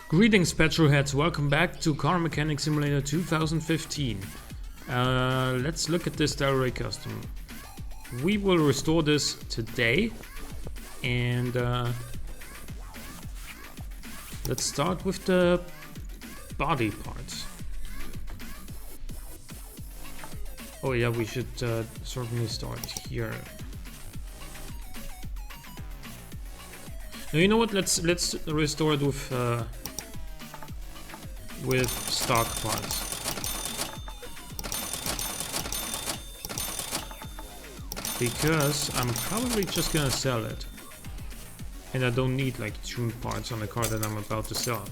Greetings petrolheads, welcome back to Car Mechanic Simulator 2015. Let's look at this Delray Custom. We will restore this today, and let's start with the body parts. Oh yeah, we should certainly start here. Now, you know what? Let's restore it with stock parts. Because I'm probably just gonna sell it. And I don't need like tuned parts on the car that I'm about to sell.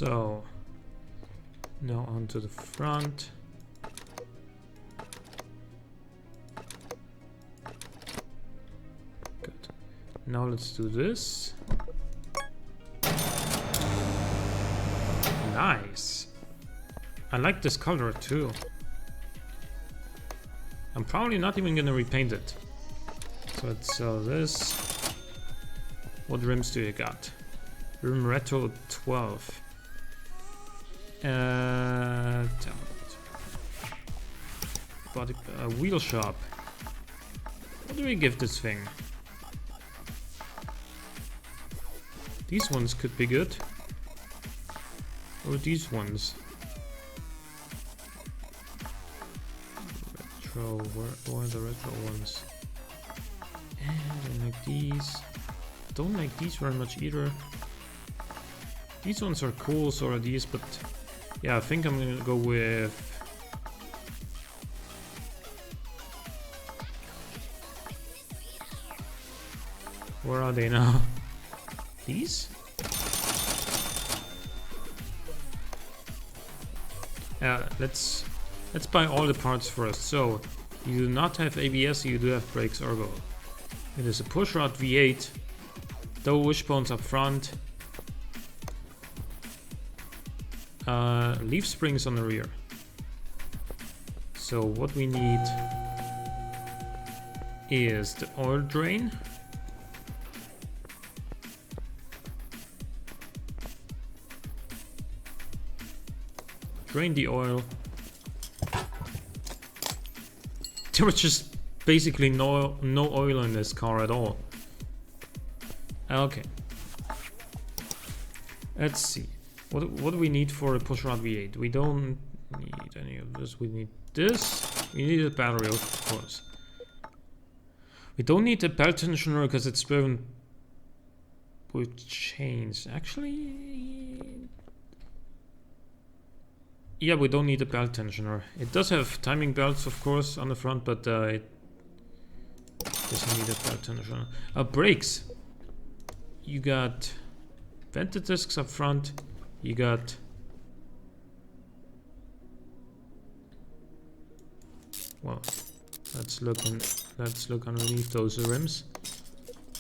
So, now onto the front. Good. Now let's do this. Nice. I like this color too. I'm probably not even gonna repaint it. So let's sell this. What rims do you got? Rim Retro 12. Body wheel shop. What do we give this thing? These ones could be good. Or these ones. Retro, where are the retro ones? And I don't like these. Don't like these very much either. These ones are cool, so are these, but yeah, I think I'm gonna go with where are they now? These? Let's buy all the parts first. So you do not have ABS, you do have brakes ergo. It is a pushrod V8, double wishbones up front. Leaf springs on the rear. So what we need is the oil drain. Drain the oil. There was just basically no oil in this car at all. Okay. Let's see. What do we need for a pushrod V8? We don't need any of this. We need this. We need a battery, of course. We don't need a belt tensioner because it's driven with chains. Actually, yeah, we don't need a belt tensioner. It does have timing belts, of course, on the front, but it doesn't need a belt tensioner. Brakes. You got vented discs up front. You got well. Let's look underneath those rims.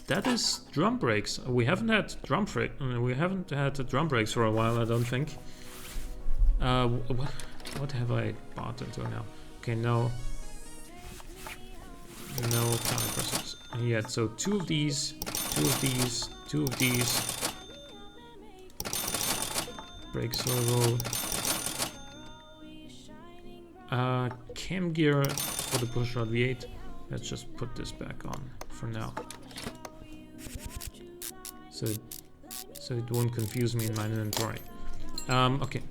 That is drum brakes. We haven't had drum drum brakes for a while, I don't think. What have I bought until now? Okay, no calipers yet. So two of these. Brakes servo. Cam gear for the pushrod V8. Let's just put this back on for now. So it won't confuse me in my inventory. Okay.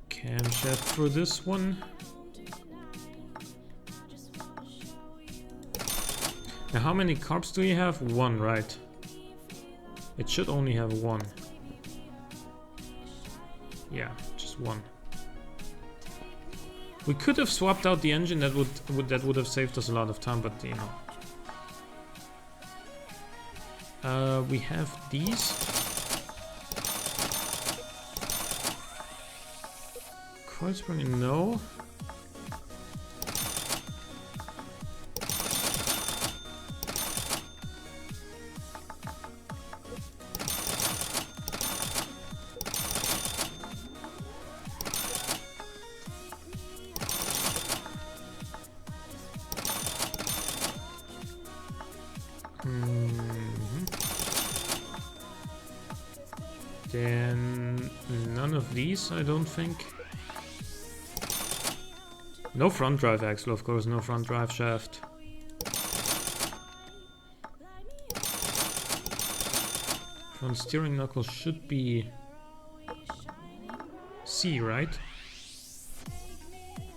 Camshaft for this one. Now how many carbs do you have? One, right? It should only have one. Yeah, just one. We could have swapped out the engine. That would have saved us a lot of time, but you know. We have these. Coil spring, no. Then none of these, I don't think. No front drive axle, of course, no front drive shaft. Front steering knuckle should be C, right?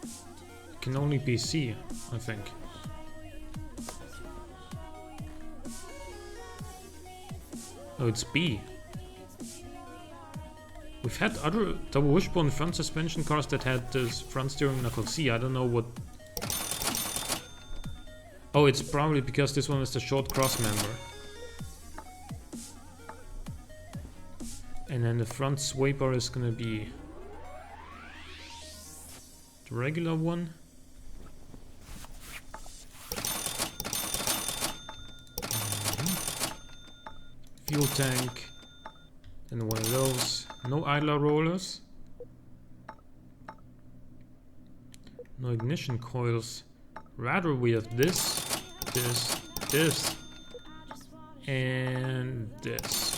It can only be C, I think. Oh, it's B. We've had other double wishbone front suspension cars that had this front steering knuckle C. I don't know what... Oh, it's probably because this one is the short cross member. And then the front sway bar is gonna be the regular one. Fuel tank. And one of those. No idler rollers. No ignition coils. Rather we have this, this, and this.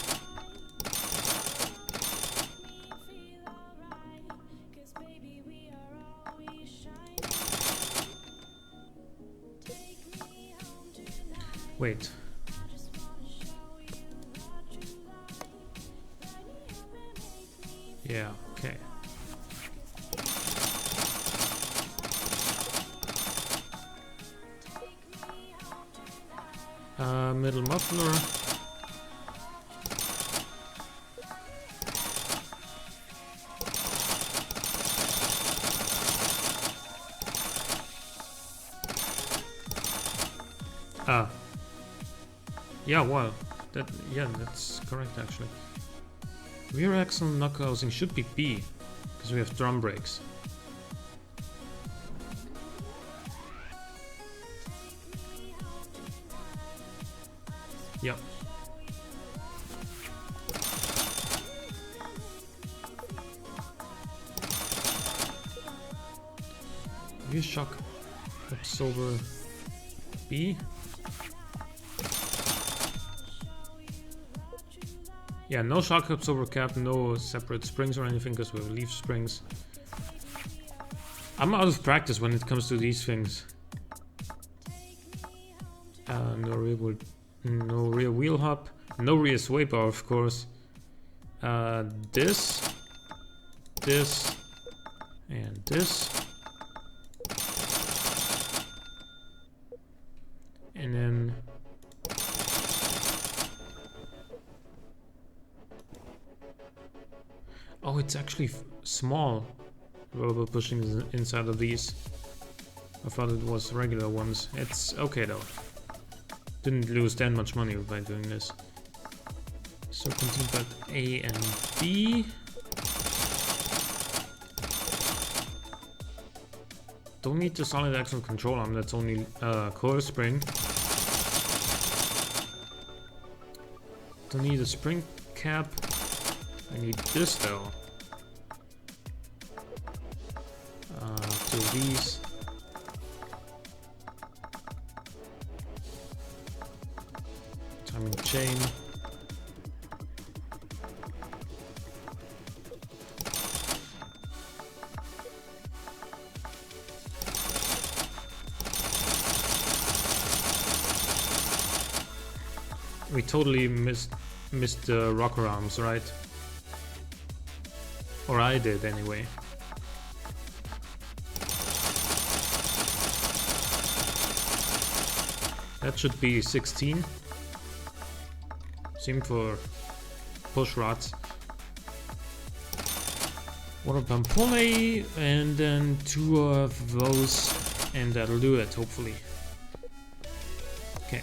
Wait. Yeah, okay. Middle muffler. Ah. Yeah, well, that's correct actually. Rear axle knuckle housing should be B, because we have drum brakes. Yep. Rear shock absorber B. Yeah, no shock absorber cap, no separate springs or anything because we have leaf springs. I'm out of practice when it comes to these things. No rear wheel hub, no rear sway bar, of course. This, and this. And then oh, it's actually small rubber bushings inside of these. I thought it was regular ones. It's okay though. Didn't lose that much money by doing this. Serpentine belt A and B. Don't need the solid axle control arm, that's only coil spring. Don't need a spring cap. I need this though. Two of these. Timing chain. We totally missed the rocker arms, right? Or I did anyway. That should be 16. Same for push rods. Water pump pulley, and then 2 of those, and that'll do it, hopefully. Okay.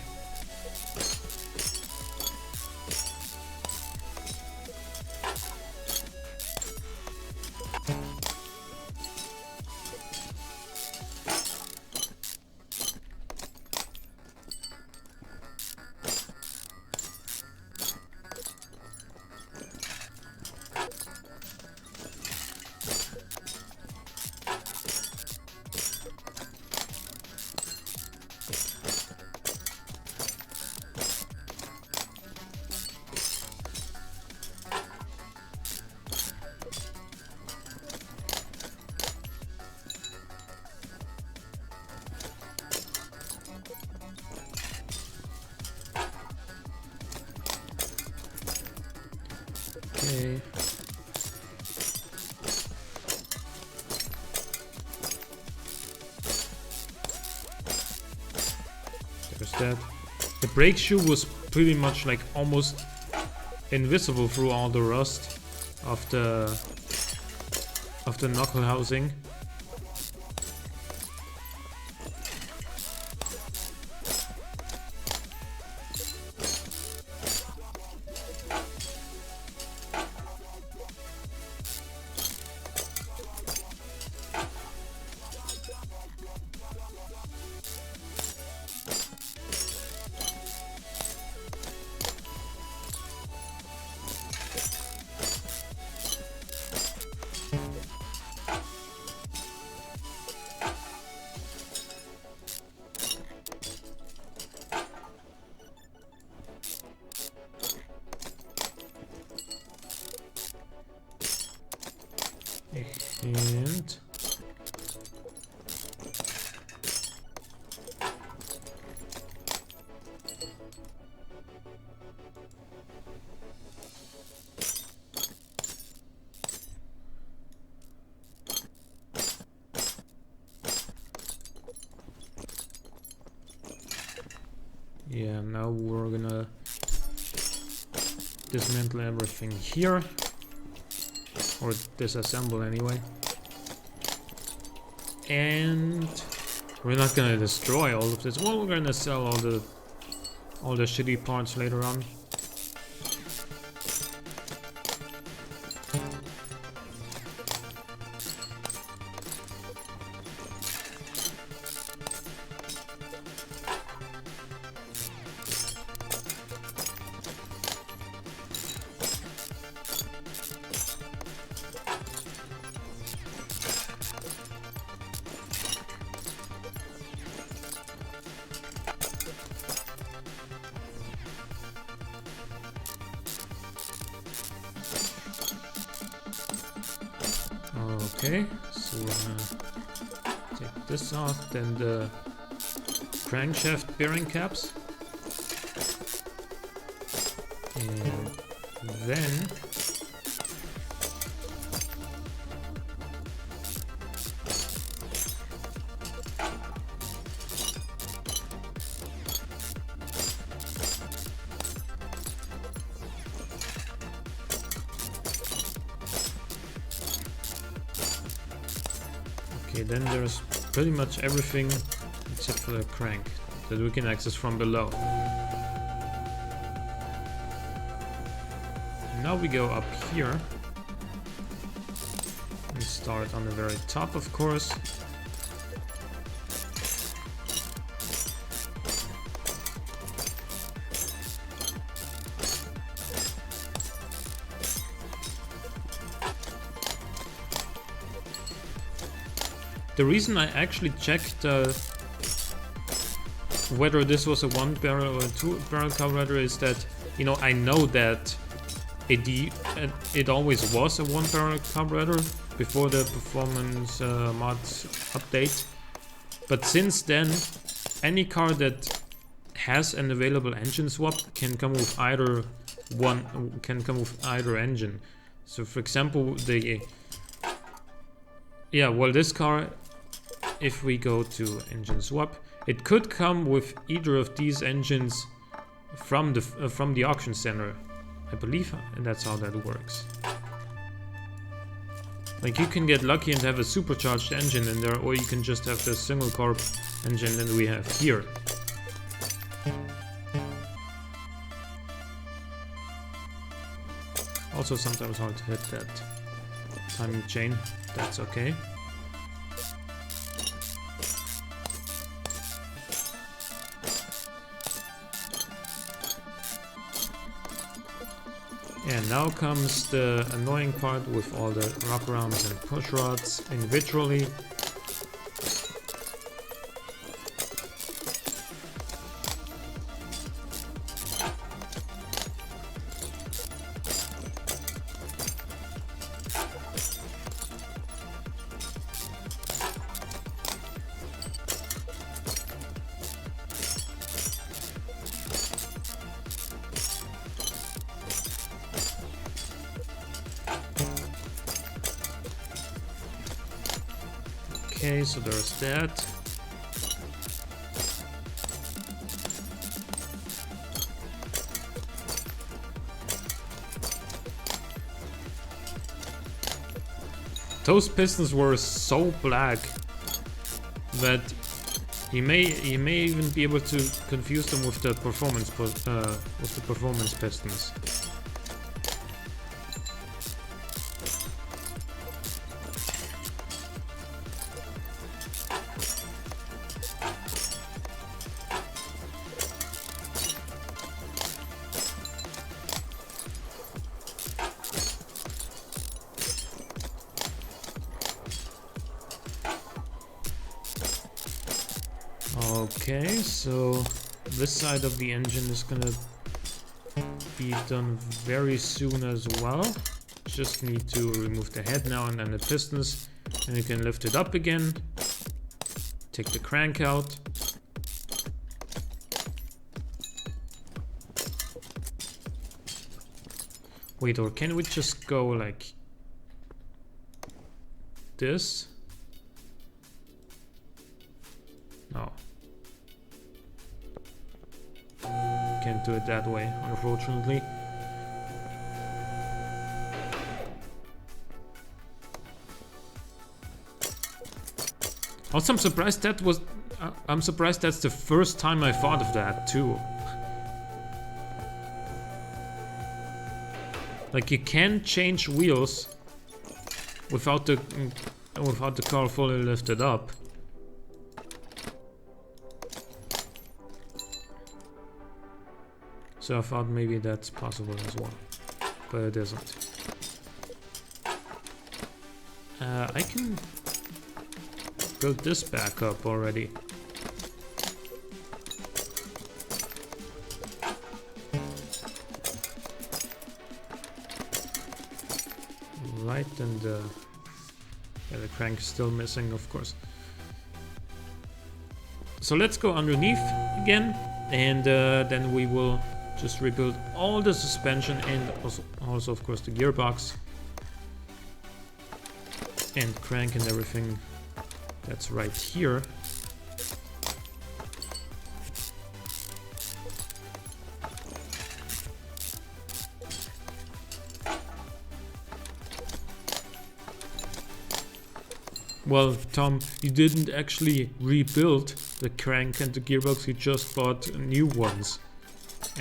that. The brake shoe was pretty much like almost invisible through all the rust of the knuckle housing. And yeah, now we're gonna dismantle everything here. Or disassemble anyway. And we're not gonna destroy all of this. Well, we're gonna sell all the shitty parts later on. Okay, so we're gonna take this off, then the crankshaft bearing caps, and then then there's pretty much everything except for the crank that we can access from below. Now we go up here. We start on the very top, of course. The reason I actually checked whether this was a 1-barrel or a 2-barrel carburetor is that, you know, I know that it always was a 1-barrel carburetor before the performance mods update. But since then, any car that has an available engine swap can come with either engine. So, for example, this car, if we go to engine swap, it could come with either of these engines from the auction center, I believe, and that's how that works. Like, you can get lucky and have a supercharged engine in there, or you can just have the single carb engine that we have here. Also sometimes hard to hit that timing chain, that's okay. And now comes the annoying part with all the wraparounds and push rods individually. Okay, so there's that. Those pistons were so black that you may even be able to confuse them with the performance pistons. Okay, so this side of the engine is gonna be done very soon as well. Just need to remove the head now and then the pistons, and you can lift it up again. Take the crank out. Wait, or can we just go like this? No. Can't do it that way, unfortunately. Also, I'm surprised that was... I'm surprised that's the first time I thought of that, too. Like, you can change wheels without the car fully lifted up. So I thought maybe that's possible as well, but it isn't. I can build this back up already. Right, and yeah, the crank is still missing, of course. So let's go underneath again, and then we will just rebuild all the suspension and also of course the gearbox and crank and everything that's right here. Well, Tom, you didn't actually rebuild the crank and the gearbox, you just bought new ones.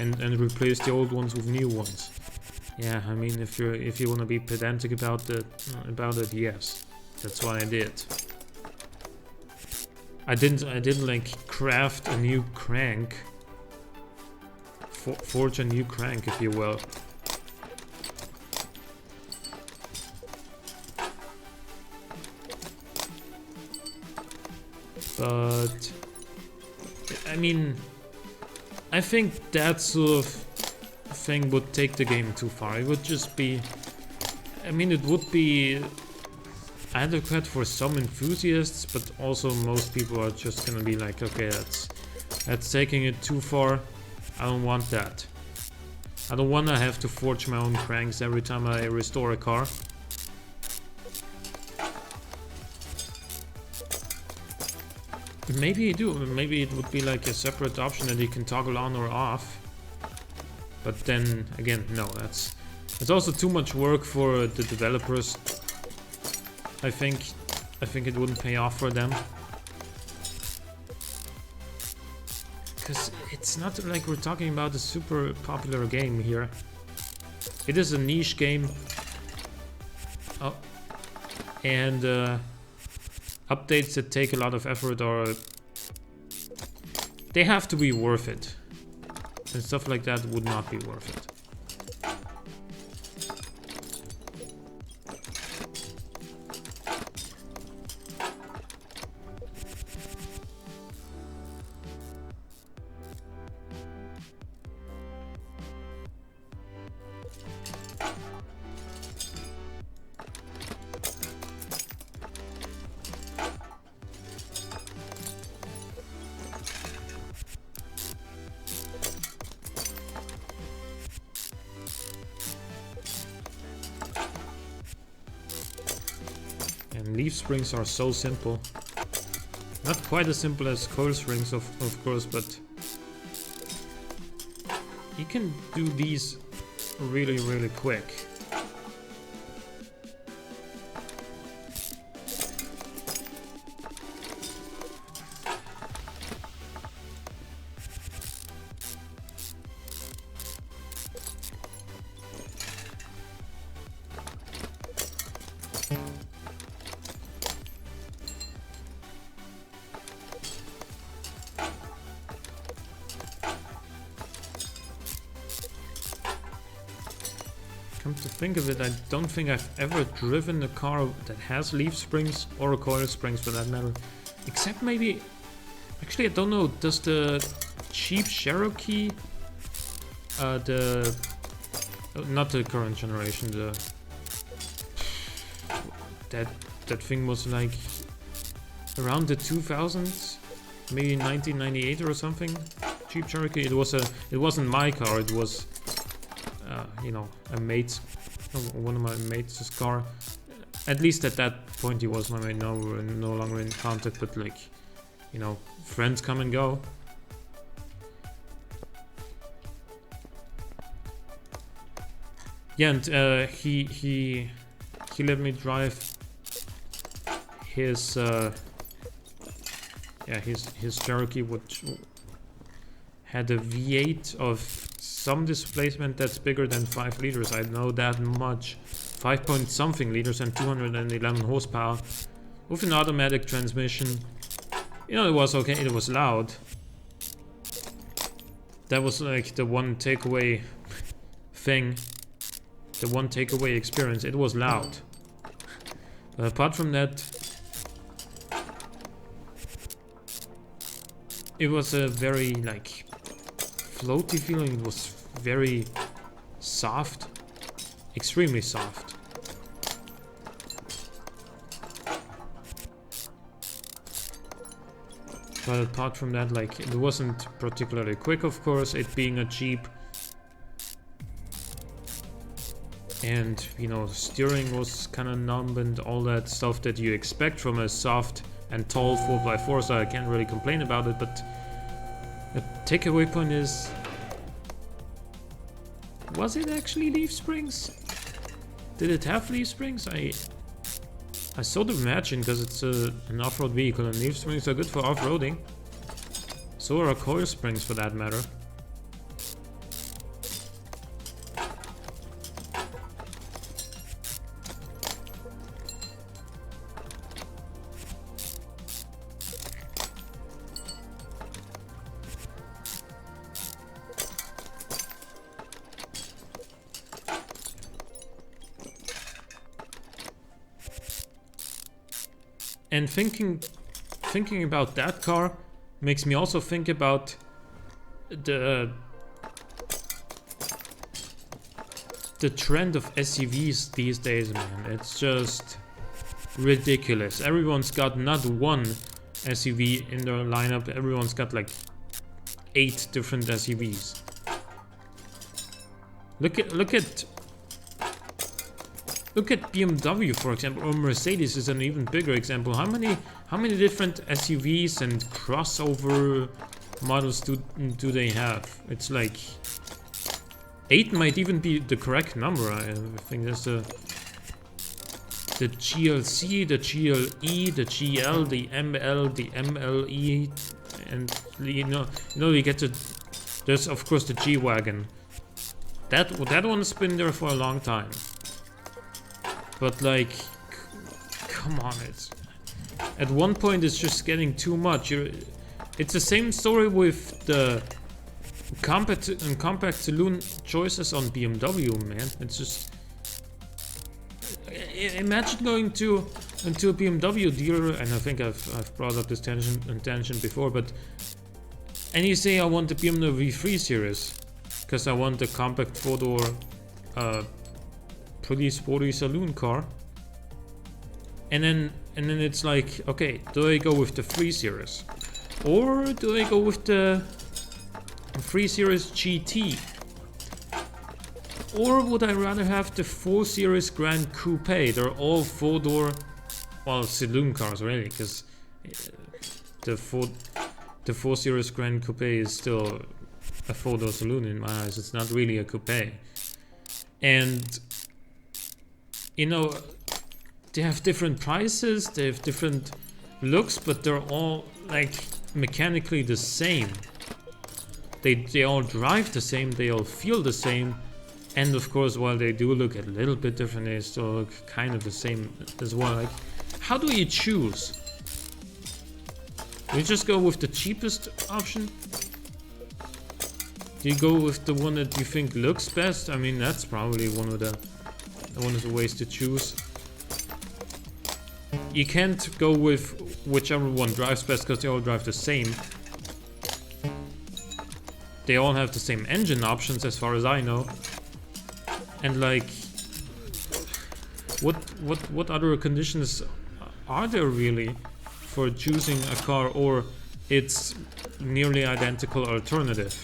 And replace the old ones with new ones. Yeah, I mean, if you want to be pedantic about it, yes, that's what I did. I didn't like craft a new crank, forge a new crank, if you will. But I mean, I think that sort of thing would take the game too far. It would just be... I mean, it would be adequate for some enthusiasts, but also most people are just gonna be like, okay, that's taking it too far. I don't want that. I don't want to have to forge my own cranks every time I restore a car. Maybe you do. Maybe it would be like a separate option that you can toggle on or off. But then again, no, it's also too much work for the developers. I think it wouldn't pay off for them. Because it's not like we're talking about a super popular game here. It is a niche game. Oh. And updates that take a lot of effort they have to be worth it. And stuff like that would not be worth it. Leaf springs are so simple. Not quite as simple as coil springs, of course, but you can do these really, really quick. come to think of it, I don't think I've ever driven a car that has leaf springs or coil springs for that matter. Except maybe... Actually, I don't know. Does the cheap Cherokee... not the current generation, that thing was like... around the 2000s? Maybe 1998 or something? Cheap Cherokee. It wasn't my car, it was... you know, a mate's, one of my mates' car. At least at that point he was my mate. Now we're no longer in contact, but like, you know, friends come and go. Yeah, and he let me drive his his Cherokee, which had a V8 of some displacement that's bigger than 5 liters. I know that much. 5 point something liters and 211 horsepower with an automatic transmission. You know, it was okay, it was loud. That was like the one takeaway thing, the one takeaway experience. It was loud. But apart from that, it was a very like floaty feeling. It was very soft, extremely soft. But apart from that, like, it wasn't particularly quick, of course, it being a Jeep. And, you know, steering was kind of numb and all that stuff that you expect from a soft and tall 4x4, so I can't really complain about it, but the takeaway point is, was it actually leaf springs? Did it have leaf springs? I sort of imagine, because it's an off-road vehicle and leaf springs are good for off-roading. So are coil springs for that matter. And thinking about that car makes me also think about the trend of SUVs these days, man. It's just ridiculous. Everyone's got not one SUV in their lineup. Everyone's got like 8 different SUVs. Look at BMW, for example, or Mercedes is an even bigger example. How many different SUVs and crossover models do they have? It's like 8 might even be the correct number. I think there's the GLC, the GLE, the GL, the ML, the MLE, and you know you get to. There's of course the G-Wagon. That one's been there for a long time. But like, come on, at one point it's just getting too much. It's the same story with the compact saloon choices on BMW, man. It's just, imagine going into a BMW dealer, and I think I've brought up this tangent before, but and you say I want the BMW 3 Series because I want the compact 4-door pretty sporty saloon car, and then it's like, okay, do I go with the 3 Series or do I go with the 3 Series GT, or would I rather have the 4 Series Grand Coupe? They're all 4-door, well, saloon cars really, because the 4 Series Grand Coupe is still a 4-door saloon in my eyes. It's not really a coupe. And you know, they have different prices, they have different looks, but they're all like mechanically the same. They all drive the same, they all feel the same, and of course, while they do look a little bit different, they still look kind of the same as well. Like, how do you choose? Do you just go with the cheapest option? Do you go with the one that you think looks best? I mean, that's probably one of the one of the ways to choose. You can't go with whichever one drives best because they all drive the same. They all have the same engine options as far as I know. And like, what other conditions are there really for choosing a car or its nearly identical alternative?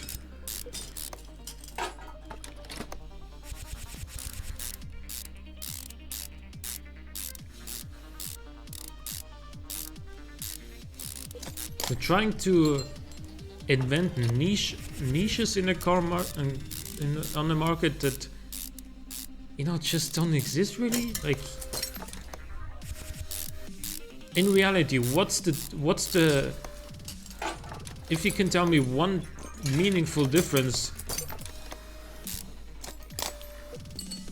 We're trying to invent niches in the car on the market that, you know, just don't exist really. Like, in reality, what's the if you can tell me one meaningful difference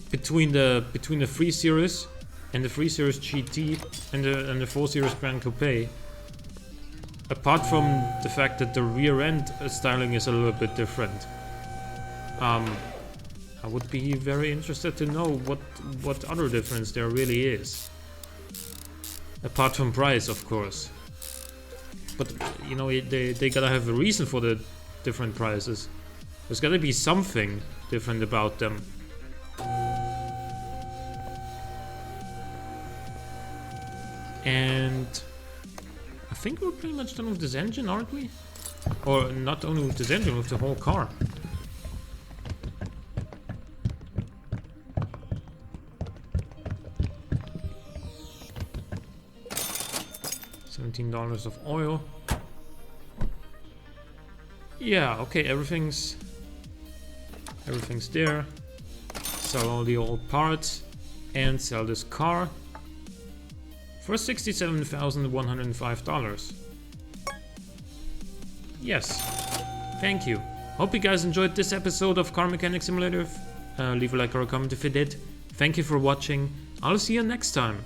between the 3 Series and the 3 Series GT and the 4 Series Grand Coupe, apart from the fact that the rear end styling is a little bit different. I would be very interested to know what other difference there really is. Apart from price, of course. But, you know, they gotta have a reason for the different prices. There's gotta be something different about them. And I think we're pretty much done with this engine, aren't we? Or not only with this engine, with the whole car. $17 of oil. Yeah, okay, everything's there. Sell all the old parts and sell this car for $67,105. Yes, thank you. Hope you guys enjoyed this episode of Car Mechanic Simulator. Leave a like or a comment if you did. Thank you for watching. I'll see you next time.